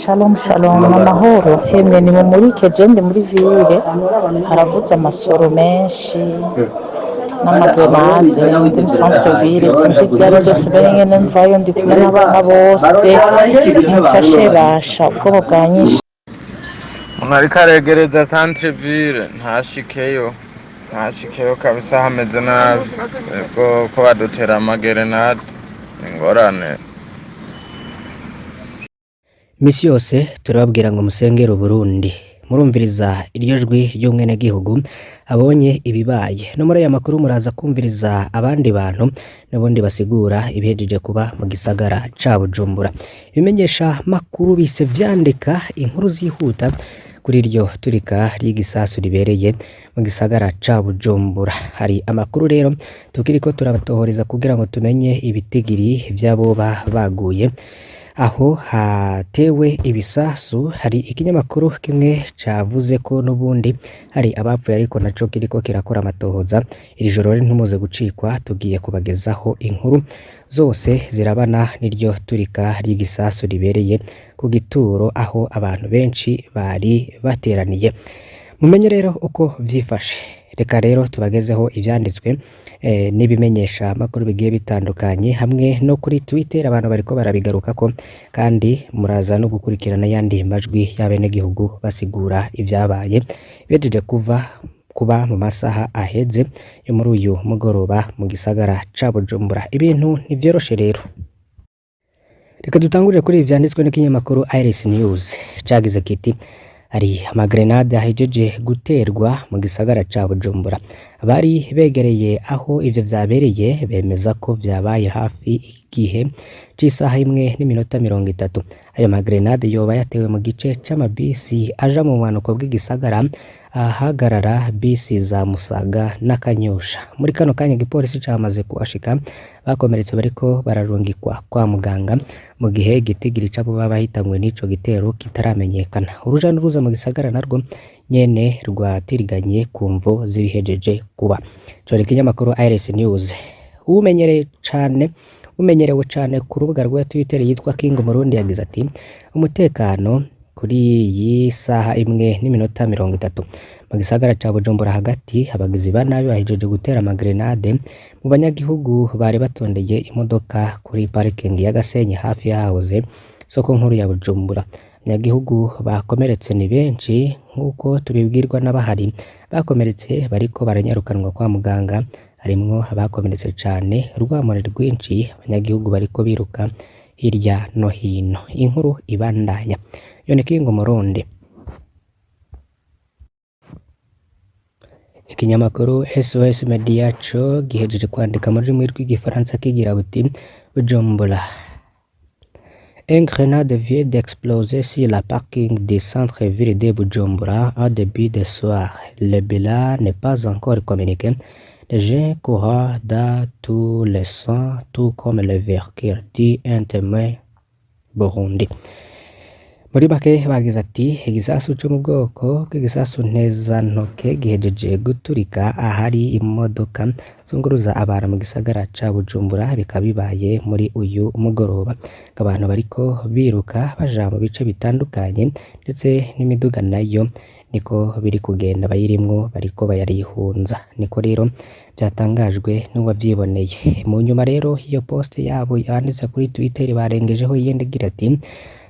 Shalom shalom amahoro hemwe ni mumurike je ndi muri ville haravuze amasoro menshi n'amagrenade ndi mu centre ville sinzi ivyari vyose mbere nyene mvayo ndi kumwe n'abana bose mufashe basha ubwoba bwanyishe. Umuntu ariko aregereza centre ville ntashikeyo kabisa, hameze nabi ko badutera amagerenade ingorane. Misi yose turababwira ngo musengere Uburundi, murumviriza iryo jwi ry'umwenegihugu abonye ibibaye, no muri aya makuru muraza kumviriza abandi bantu n'ubundi basigura ibihejeje kuba mu gisagara ca Bujumbura. Ibimenyesha makuru bise vyandika inkuru zihuta kuri iryo turika ry'igisasu ribereye mu gisagara ca Bujumbura. Hari amakuru rero tukiriko turabatohoreza kugira ngo tumenye ibitigiri vy'aboba baguye aho hatewe ibisasu. Hari ikinyamakuru kimwe cavuze ko n'ubundi hari abapfuye, ariko naco kiriko kirakora amatohoza. Iri joro ntumuze gucikwa, tugiye kubagezaho inkuru zose zirabana n'iryo turika ry'igisasu ribereye ku Gituro, aho abantu benshi bari bateraniye. Mumenye rero uko vyifashe. Reka rero tubagezeho ivyanditswe n'ibimenyesha makuru bigiye bitandukanye, hamwe no kuri Twitter abantu bariko barabigarukako, kandi muraza no gukurikirana yandi majwi y'abenegihugu basigura ivyabaye bejeje kuba mu masaha aheze yo muri uyu mugoroba mu gisagara ca Bujumbura. Ibintu ntivyoroshe rero. Reka dutangurire kuri ivyanditswe n'ikinyamakuru Iris News cagize kiti hari amagrenade ahejeje guterwa mu gisagara ca Bujumbura. Bari begereye aho ivyo vyabereye bemeza ko vyabaye hafi igihe c'isaha 1:30. Ayo magrenade yoba yatewe mu gice c'amabisi aja mu bumanuko bw'igisagara, ahagarara bisi za Musaga na Kanyosha. Muri kano kanya igipolisi camaze kuhashika, bakomeretse bariko bararungikwa kwa muganga, mu gihe igitigiri c'abo baba bahitanywe n'ico gitero kitaramenyekana. Uruja n'uruza mu gisagara narwo nyene rwatiriganye ku mvo z'ibihejeje kuba. Cyo ikinyamakuru Iris News. Umenyerewe cane ku rubuga rwa Twitter yitwa King Murundi yagize ati umutekano kuri iyi saha 1:30 mu gisagara ca Bujumbura hagati, abagizi ba nabi bahejeje gutera amagrenade mu banyagihugu bari batondeye imodoka kuri parking ya Gasenyi hafi yahoze soko nkuru ya Bujumbura. Abanyagihugu bakomeretse ni benshi nk'uko tubibwirwa n'abahari, bakomeretse bariko baranyarukanwa kwa muganga, harimwo abakomeretse cane urwamure rwinshi, abanyagihugu bariko biruka hirya no hino. Inkuru ibandanya. Yone King Murundi. Ikinyamakuru SOS Media co gihejeje kwandika mu rurimi rw'igifaransa kigira buti Bujumbura. Un grenade vient d'exploser sur la parking du centre-ville de Bujumbura en début de soir. Le bilan n'est pas encore communiqué. Les gens courent dans tous les sens, tout comme le véhicule, dit un témoin Burundi. Muri make bagize ati igisasu cyo mu bwoko bw'igisasu ntezantoke gihejeje guturika ahari imodoka zunguruza abantu mu gisagara ca Bujumbura, bikabibaye muri uyu mugoroba. Abantu bariko biruka baja mu bice bitandukanye, ndetse n'imiduga nayo niko biri kugenda bayirimwo bariko bayarihunza. Niko rero byatangajwe n'uwavyiboneye. Mu nyuma rero iyo post yabo yanditse kuri Twitter barengejeho yindi gira ati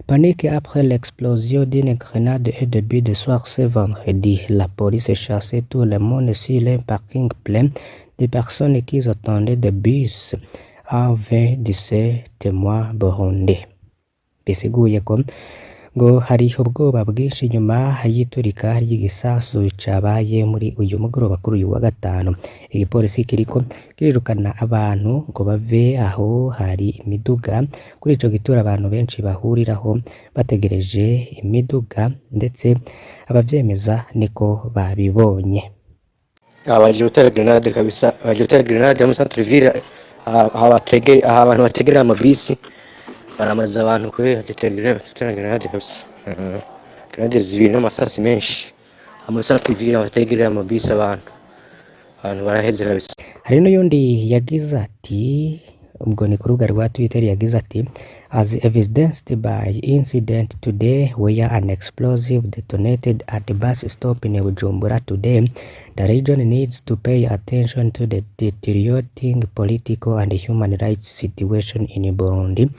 panique après l'explosion d'une grenade et début de soir ce vendredi. La police chassait tout le monde sur un parking plein de personnes qui attendaient des bus. En vain, disait témoin Burundi. Bisiguye ko ngo hari ubwoba bwinshi nyuma y'iturika ry'igisasu cabaye muri uyu mugoroba kuri uyu wa gatanu. Igipolisi kiriko kirirukana abantu ngo bave aho hari imiduga kuri ico gitura abantu benshi bahuriraho bategereje imiduga, ndetse abavyemeza niko babibonye. Abaje gutera grenade kabisa, abaje gutera grenade mu centre ville, abantu bategera amabisi baramaze abantu kwe gutera grenade kabisa. Grenade zibiri n'amasasi menshi mu centre ville, bategera amabisi abantu baraheze kabisa. Hari n'uyundi yagize ati ubwo ni ku rubuga rwa Twitter yagize ati as evidenced by incident today where an explosive detonated at the bus stop in Bujumbura today, the region needs to pay attention to the deteriorating political and human rights situation in Burundi,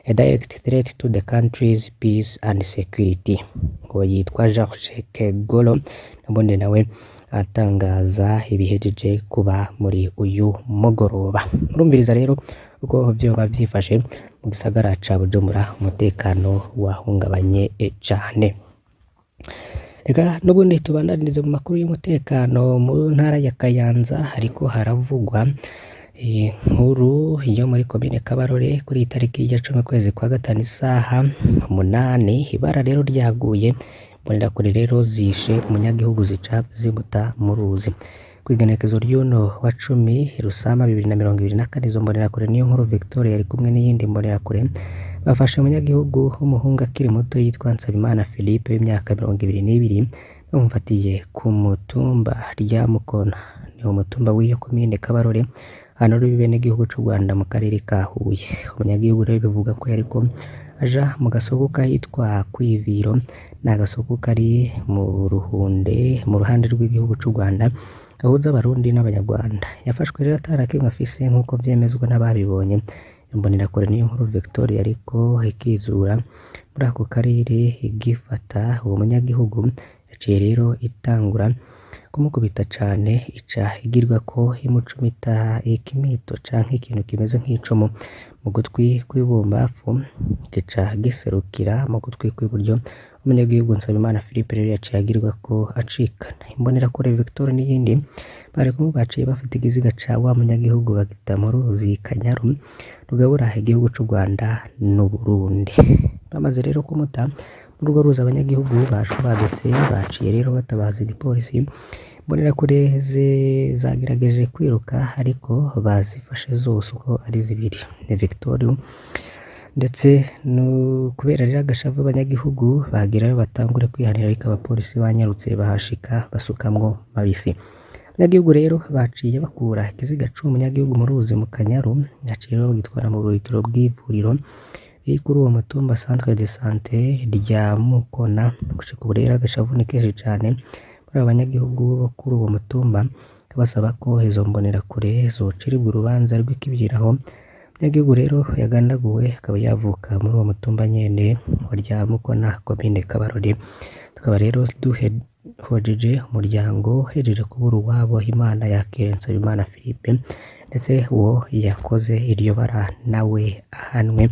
a direct threat to the country's peace and security. Uwo yitwa Georges Kegolo n'ubundi nawe atangaza ibihejeje kuba muri uyu mugoroba. Murumviriza rero uko vyoba vyifashe mu gisagara ca Bujumbura, umutekano wahungabanye cane. Reka n'ubundi tubandanirize mu makuru y'umutekano mu ntara ya Kayanza, ariko haravugwa inkuru yo muri komine Kabarore kuri itariki ya 10 kwezi kwa gatanu isaha 8 ibara rero ryaguye, imbonerakure rero zishe umunyagihugu zica zimuta mu ruzi. Kwigenekezo ry'uno wa 10 Rusama 2024 izo mbonerakure niyo nkuru Victoria yari kumwe n'iyindi mbonerakure bafashe umunyagihugu w'umuhungu akiri muto yitwa Nsabimana Philippe w'imyaka 22 bamufatiye ku mutumba rya Mukona, ni umutumba w'iyo komine Kabarore hano ruri bene gihugu cy'u Rwanda mu karere ka Huye. Umunyagihugu rero bivuga ko yariko aja mu gasoko kahitwa Kwiviro, na gasoko kari mu Ruhunde mu ruhande rw'igihugu cy'u Rwanda gahuza abarundi n'abanyarwanda. Yafashwe rero atarakimwe afise nk'uko vyemezwa n'ababibonye. Imbonerakure niyo nkuru Victoria ariko ikizura muri ako karere igifata uwo munyagihugu, yaciye rero itangura kumukubita cane, ica igirwa ko imucumita ikimito canke ikintu kimeze nk'icumu mu gutwi kw'ibumbafu, gica giserukira mu gutwi kw'iburyo. Umunyagihugu Nsabimana Philippe rero yaciye agirwa ko acikana. Imbonerakure Victoria n'iyindi bari kumwe baciye bafite igiziga ca wa munyagihugu bagita mu ruzi Kanyaru rugabura igihugu cy'u Rwanda n'u Burundi. Bamaze rero kumuta mu rugo ruza, abanyagihugu badutse baciye rero batabaza igipolisi. Imbonerakure zagerageje kwiruka ariko bazifashe zose uko ari zibiri. Ni Victoria ndetse no kubera rero agashavu abanyagihugu bagirayo batangure kwihanira, ariko abapolisi banyarutse bahashika basukamwo mabisi. Abanyagihugu rero baciye bakura ikiziga c'umunyagihugu mu ruzi mu Kanyaru, yaciye rero bagitwara mu rukiro bw'ivuriro riri kuri uwo mutumba Centre de Santé rya Mukona. Gushika ubu rero agashavu ni kenshi cane muri abanyagihugu bo kuri uwo mutumba, basaba ko izo mbonerakure zociribwa urubanza rw'ikibiriraho. Umunyagihugu rero yagandaguwe akaba yavuka muri uwo mutumba nyene wa rya Mukona komine Kabarore. Tukaba rero hojeje umuryango hejeje kubura uwabo, Imana yakire Nsabimana Philippe ndetse uwo yakoze iryo bara nawe ahanwe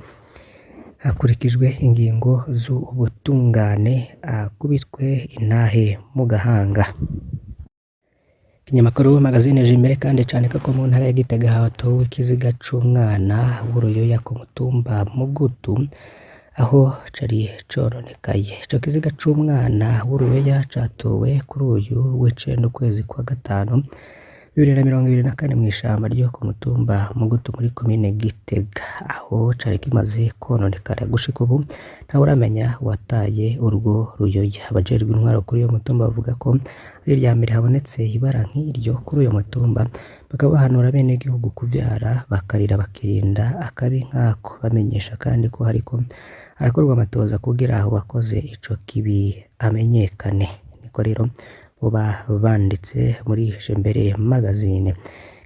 hakurikijwe ingingo z'ubutungane, akubitwe intahe mu gahanga. Ikinyamakuru magazine Jimbere kandi candika ko mu ntara ya Gitega hatowe ikiziga c'umwana w'uruyoya ku mutumba Mugutu aho cari coronekaye. Ico kiziga c'umwana w'uruyoya catowe kuri uyu w'icenda ukwezi kwa gatanu 2024 mw'ishamba ryo ku mutumba Mugutu muri komine Gitega, aho cari kimaze kononekara. Gushika ubu ntawe uramenya wataye urwo ruyoya. Abajejwe intwaro kuri uyo mutumba bavuga ko ari irya mbere habonetse ibara nk'iryo kuri uyo mutumba, bakaba bahanura bene gihugu kuvyara bakarira bakirinda akabi nkako, bamenyesha kandi ko hariko harakorwa amatoza kugira aho wakoze ico kibi amenyekane. Niko rero boba banditse muri Jimbere magazine.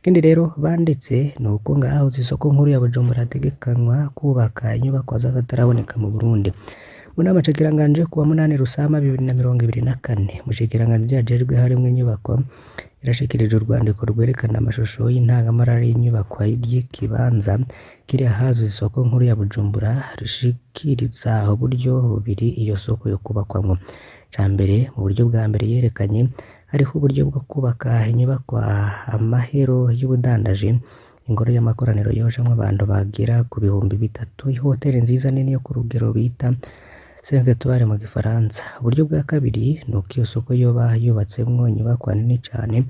Kindi rero banditse nuko ngaho zisoko nkuru ya Bujumbura hategekanywa kubaka inyubako z'akataraboneka mu Burundi. Mu nama cakiranganje kuwa 8 Rusama 2024 mu cakiranganje byajejwe harimo inyubako irashikirije urwandiko rwerekana amashusho y'intangamarara y'inyubako y'ikibanza kiri ahazi isoko nkuru ya Bujumbura, rishikiriza uburyo bubiri iyo soko yo kubakwamwo. Cambere mu buryo bwa mbere yerekanye hariho uburyo bwo kubaka inyubako amahero y'ubudandaje, ingoro y'amakoraniro yojamwe abantu bagera ku 3,000, ihoteli nziza nini yo ku rugero bita 5 étoiles mu Gifaransa. Uburyo bwa kabiri nuko iyo soko yoba yubatsemwo inyubako nini cane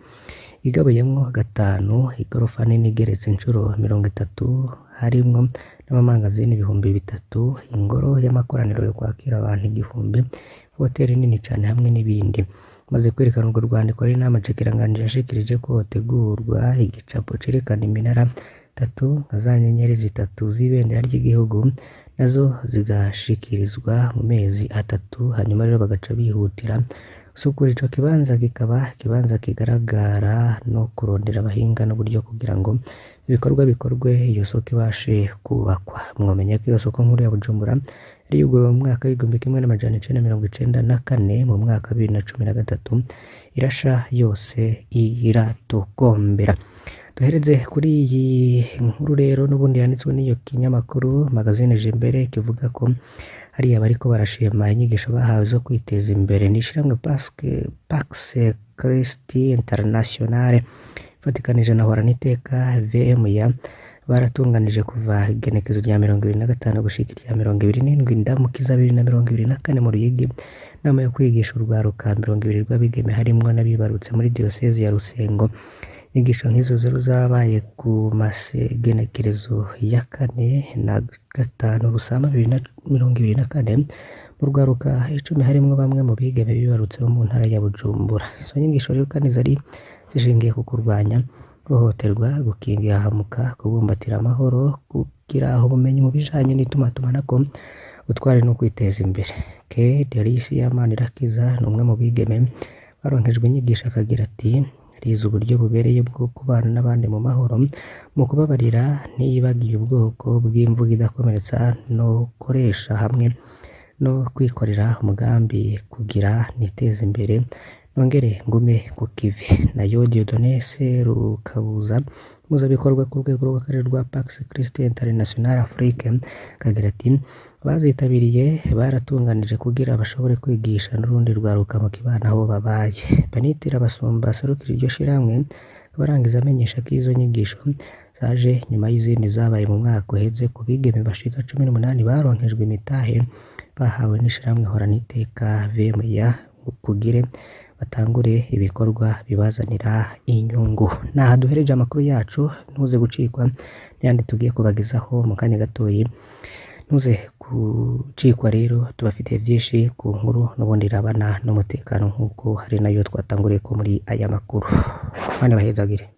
igabuyemwo gatanu, igorofa nini igeretse incuro 30, harimwo n'amamangazini 3,000, ingoro y'amakoraniro yo kwakira abantu 1,000, hoteli nini cane hamwe n'ibindi. Maze kwerekana urwo rwandiko ari nama cakiranganje yashikirije ko hotegurwa igicapo cerekana iminara tatu nka za nyenyeri zitatu z'ibendera ry'igihugu nazo zigashikirizwa mu mezi atatu, hanyuma rero bagaca bihutira gusukura ico kibanza, kikaba ikibanza kigaragara no kurondera abahinga n'uburyo kugira ngo ibikorwa bikorwe iyo soko ibashe kubakwa. Mwomenya ko iyo soko nkuru ya Bujumbura yari yuguruwe mu mwaka w'igihumbi kimwe n'amajana icenda mirongo icenda na kane, mu mwaka wa 2013 irasha yose iratokombera. Duhereze kuri iyi nkuru rero n'ubundi yanditswe n'iyo kinyamakuru magazine Jimbere kivuga ko hariya bariko barashima inyigisho bahawe zo kwiteza imbere. Nishiramwe Pax Christi Internationale fatikanije na Horaniteka VMya baratunganije kuva igenekezo rya 2025 gushika irya 2027 ndamukiza 2024 mu Ruyigi nama yo kwigisha urwaruka 20 rw'abigeme harimwo n'abibarutse muri diocese ya Rusengo. Inyigisho nk'izo zero zabaye ku masegenekerezo ya 4 na 5 Rusama 2024 mu rwaruka 10 harimwo bamwe mu bigeme bibarutse bo mu ntara ya Bujumbura. Izo nyigisho rero kandi zari zishingiye ku kurwanya guhohoterwa, gukingira hamuka, kubumbatira amahoro, kugira ubumenyi mu bijanye n'itumatumanako, utware no kwiteza imbere. Ke Delisi Manirakiza ni umwe mu bigeme baronkejwe inyigisho akagira ati riza uburyo bubereye bwo kubana n'abandi mu mahoro, mu kubabarira ntiyibagiye ubwoko bw'imvugo idakomeretsa no koresha hamwe no kwikorera umugambi kugira niteze imbere nongere ngume ku kivi. Nayo Dieudonné Rukabuza muzabikorwa ku rwego rw'akarere rwa Pax Christi International Afrique kagira ati bazitabiriye baratunganije kugira bashobore kwigisha n'urundi rwaruka mu kibana aho babaye. Banitira Basumba serukira iryo shiramwe barangiza amenyesha ko izo nyigisho zaje nyuma y'izindi zabaye mu mwaka uheze ku bigeme bashika 18 baronkejwe imitahe bahawe n'ishiramwe Horaniteka VMya kugire batangure ibikorwa bibazanira inyungu. Naha duhereje amakuru yacu, ntuze gucikwa n'yandi tugiye kubagezaho mu kanya gatoyi. Ntuze gucikwa rero, tubafitiye byinshi ku nkuru n'ubundi irabana n'umutekano nk'uko hari nayo twatanguriye ko muri aya makuru. Bane bahezagire.